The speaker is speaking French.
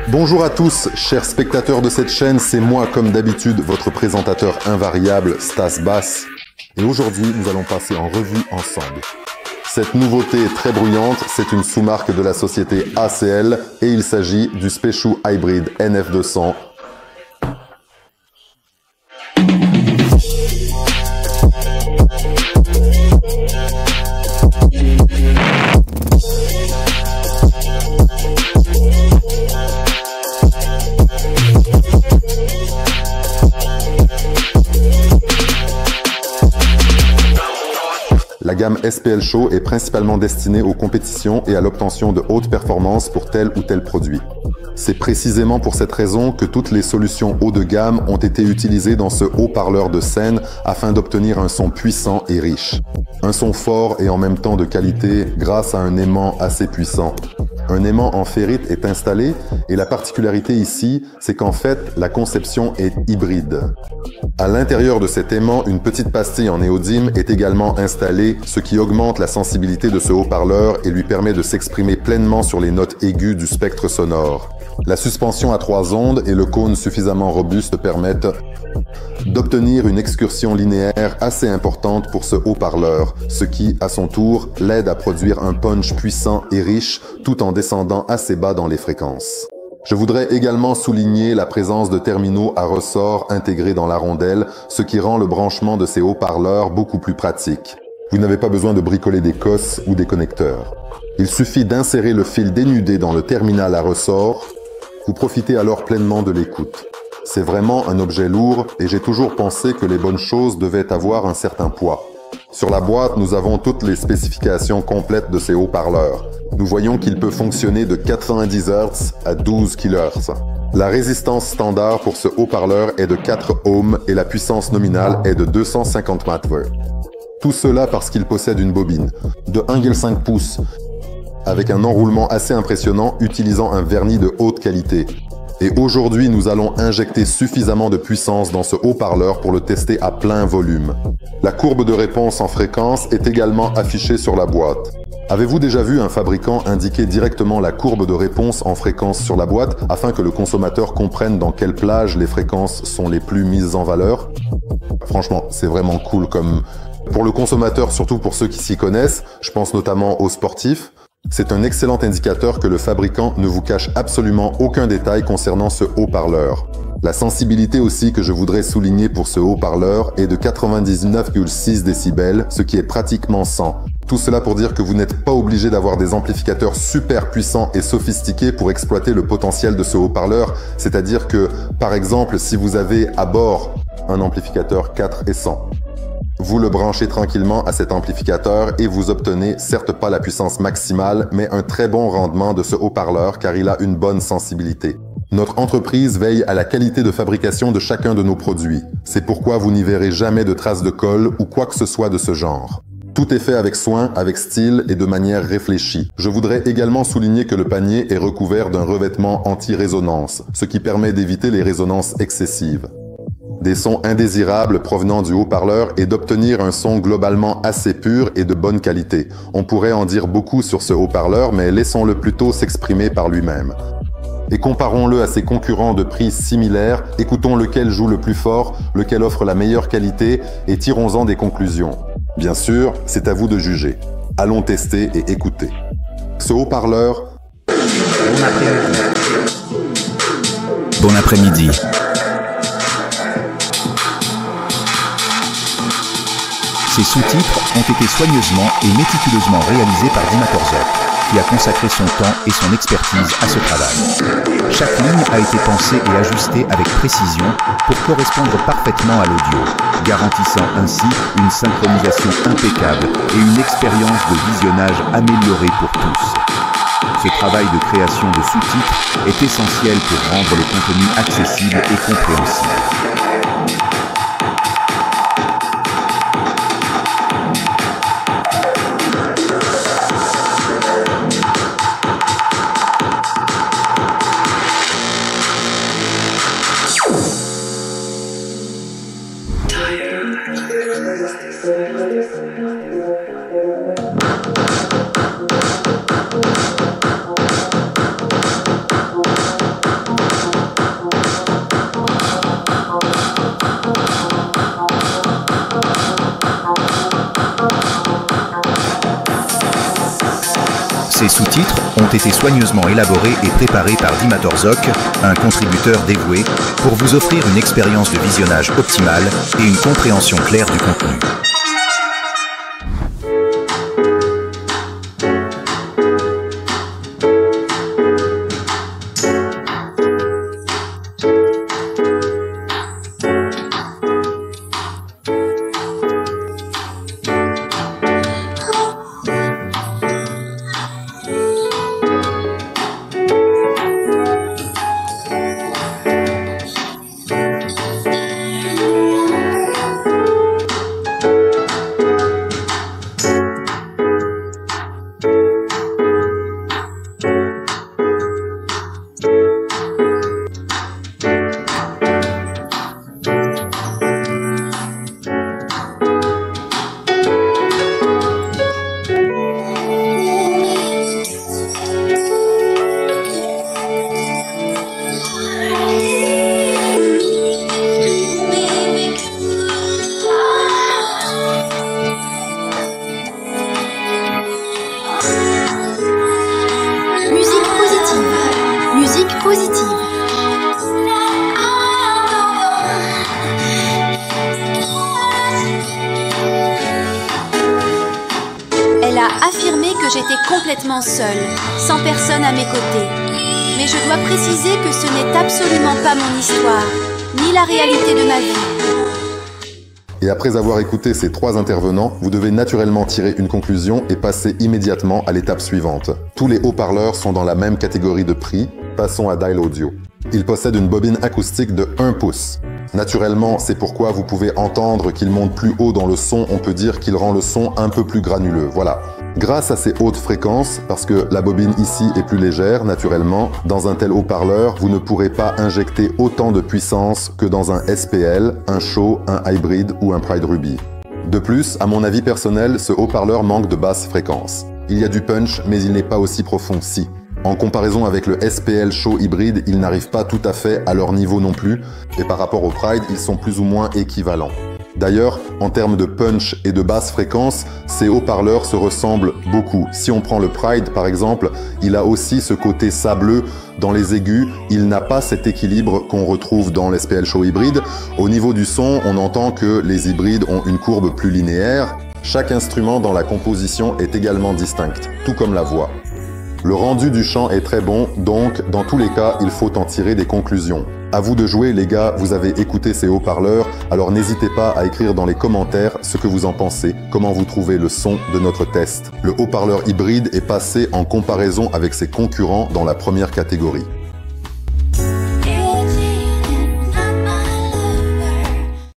Bonjour à tous, chers spectateurs de cette chaîne, c'est moi comme d'habitude, votre présentateur invariable, Stas Bass. Et aujourd'hui, nous allons passer en revue ensemble. Cette nouveauté est très bruyante, c'est une sous-marque de la société ACL et il s'agit du Speshou Hybrid NF200. La gamme SPL Show est principalement destinée aux compétitions et à l'obtention de hautes performances pour tel ou tel produit. C'est précisément pour cette raison que toutes les solutions haut de gamme ont été utilisées dans ce haut-parleur de scène afin d'obtenir un son puissant et riche. Un son fort et en même temps de qualité grâce à un aimant assez puissant. Un aimant en ferrite est installé et la particularité ici, c'est qu'en fait, la conception est hybride. À l'intérieur de cet aimant, une petite pastille en néodyme est également installée, ce qui augmente la sensibilité de ce haut-parleur et lui permet de s'exprimer pleinement sur les notes aiguës du spectre sonore. La suspension à 3 ondes et le cône suffisamment robuste permettent d'obtenir une excursion linéaire assez importante pour ce haut-parleur, ce qui, à son tour, l'aide à produire un punch puissant et riche tout en descendant assez bas dans les fréquences. Je voudrais également souligner la présence de terminaux à ressort intégrés dans la rondelle, ce qui rend le branchement de ces haut-parleurs beaucoup plus pratique. Vous n'avez pas besoin de bricoler des cosses ou des connecteurs. Il suffit d'insérer le fil dénudé dans le terminal à ressort. Vous profitez alors pleinement de l'écoute. C'est vraiment un objet lourd et j'ai toujours pensé que les bonnes choses devaient avoir un certain poids. Sur la boîte, nous avons toutes les spécifications complètes de ces haut-parleurs. Nous voyons qu'il peut fonctionner de 90 Hz à 12 kHz. La résistance standard pour ce haut-parleur est de 4 ohms et la puissance nominale est de 250 mW. Tout cela parce qu'il possède une bobine de 1,5 pouces avec un enroulement assez impressionnant utilisant un vernis de haute qualité. Et aujourd'hui, nous allons injecter suffisamment de puissance dans ce haut-parleur pour le tester à plein volume. La courbe de réponse en fréquence est également affichée sur la boîte. Avez-vous déjà vu un fabricant indiquer directement la courbe de réponse en fréquence sur la boîte afin que le consommateur comprenne dans quelle plage les fréquences sont les plus mises en valeur? Franchement, c'est vraiment cool comme... Pour le consommateur, surtout pour ceux qui s'y connaissent, je pense notamment aux sportifs, c'est un excellent indicateur que le fabricant ne vous cache absolument aucun détail concernant ce haut-parleur. La sensibilité aussi que je voudrais souligner pour ce haut-parleur est de 99,6 décibels, ce qui est pratiquement 100. Tout cela pour dire que vous n'êtes pas obligé d'avoir des amplificateurs super puissants et sophistiqués pour exploiter le potentiel de ce haut-parleur, c'est-à-dire que, par exemple, si vous avez à bord un amplificateur 4 et 100, vous le branchez tranquillement à cet amplificateur et vous obtenez certes pas la puissance maximale, mais un très bon rendement de ce haut-parleur car il a une bonne sensibilité. Notre entreprise veille à la qualité de fabrication de chacun de nos produits. C'est pourquoi vous n'y verrez jamais de traces de colle ou quoi que ce soit de ce genre. Tout est fait avec soin, avec style et de manière réfléchie. Je voudrais également souligner que le panier est recouvert d'un revêtement anti-résonance, ce qui permet d'éviter les résonances excessives. Des sons indésirables provenant du haut-parleur et d'obtenir un son globalement assez pur et de bonne qualité. On pourrait en dire beaucoup sur ce haut-parleur, mais laissons-le plutôt s'exprimer par lui-même. Et comparons-le à ses concurrents de prix similaires, écoutons lequel joue le plus fort, lequel offre la meilleure qualité et tirons-en des conclusions. Bien sûr, c'est à vous de juger. Allons tester et écouter. Ce haut-parleur... Bon après-midi. Ces sous-titres ont été soigneusement et méticuleusement réalisés par Dimatorzor, qui a consacré son temps et son expertise à ce travail. Chaque ligne a été pensée et ajustée avec précision pour correspondre parfaitement à l'audio, garantissant ainsi une synchronisation impeccable et une expérience de visionnage améliorée pour tous. Ce travail de création de sous-titres est essentiel pour rendre le contenu accessible et compréhensible. Ces sous-titres ont été soigneusement élaborés et préparés par Dimitar Zok, un contributeur dévoué, pour vous offrir une expérience de visionnage optimale et une compréhension claire du contenu. Musique positive. Elle a affirmé que j'étais complètement seule, sans personne à mes côtés. Mais je dois préciser que ce n'est absolument pas mon histoire, ni la réalité de ma vie. Et après avoir écouté ces 3 intervenants, vous devez naturellement tirer une conclusion et passer immédiatement à l'étape suivante. Tous les haut-parleurs sont dans la même catégorie de prix. Passons à Dial Audio. Il possède une bobine acoustique de 1 pouce. Naturellement, c'est pourquoi vous pouvez entendre qu'il monte plus haut dans le son, on peut dire qu'il rend le son un peu plus granuleux, voilà. Grâce à ces hautes fréquences, parce que la bobine ici est plus légère, naturellement, dans un tel haut-parleur, vous ne pourrez pas injecter autant de puissance que dans un SPL, un Shure, un Hybrid ou un Pride Ruby. De plus, à mon avis personnel, ce haut-parleur manque de basse fréquence. Il y a du punch, mais il n'est pas aussi profond si. En comparaison avec le SPL Shure Hybrid, ils n'arrivent pas tout à fait à leur niveau non plus, et par rapport au Pride, ils sont plus ou moins équivalents. D'ailleurs, en termes de punch et de basse fréquence, ces haut-parleurs se ressemblent beaucoup. Si on prend le Pride par exemple, il a aussi ce côté sableux dans les aigus, il n'a pas cet équilibre qu'on retrouve dans l'SPL Shure Hybrid. Au niveau du son, on entend que les hybrides ont une courbe plus linéaire. Chaque instrument dans la composition est également distinct, tout comme la voix. Le rendu du chant est très bon, donc dans tous les cas, il faut en tirer des conclusions. À vous de jouer les gars, vous avez écouté ces haut-parleurs, alors n'hésitez pas à écrire dans les commentaires ce que vous en pensez, comment vous trouvez le son de notre test. Le haut-parleur hybride est passé en comparaison avec ses concurrents dans la première catégorie.